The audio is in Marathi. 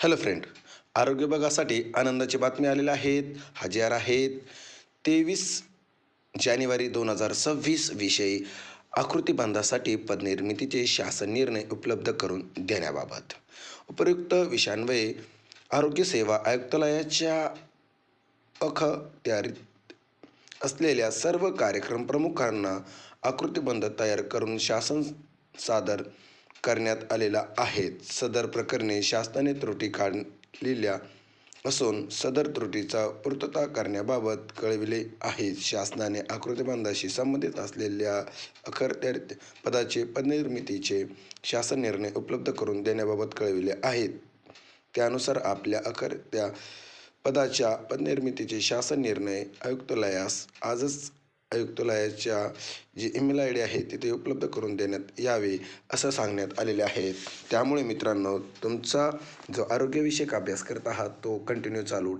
हॅलो फ्रेंड, आरोग्य विभागासाठी आनंदाची बातमी आलेल्या आहेत. हजर आहेत 23 जानेवारी 2026 विषयी आकृतिबंधासाठी पदनिर्मितीचे शासन निर्णय उपलब्ध करून देण्याबाबत. उपयुक्त विषयान्वये आरोग्य सेवा आयुक्तालयाच्या अखत्यारीत असलेल्या सर्व कार्यक्रम प्रमुखांना आकृतिबंध तयार करून शासन सादर करण्यात आलेला आहे. सदर प्रकरणी शासनाने त्रुटी काढलेल्या असून सदर त्रुटीचा पूर्तता करण्याबाबत कळविले आहे. शासनाने आकृतिबंधाशी संबंधित असलेल्या अखत्यारीत पदाचे पदनिर्मितीचे शासन निर्णय उपलब्ध करून देण्याबाबत कळविले आहे. त्यानुसार आपल्या अखत्या पदाच्या पदनिर्मितीचे शासन निर्णय आयुक्तालयास आजच आयुक्तालयाच्या जी ईमेल आय डी आहे तिथे उपलब्ध करून देण्यात यावे असं सांगण्यात आलेले आहे. त्यामुळे मित्रांनो, तुमचा जो आरोग्यविषयक अभ्यास करत आहात तो कंटिन्यू चालू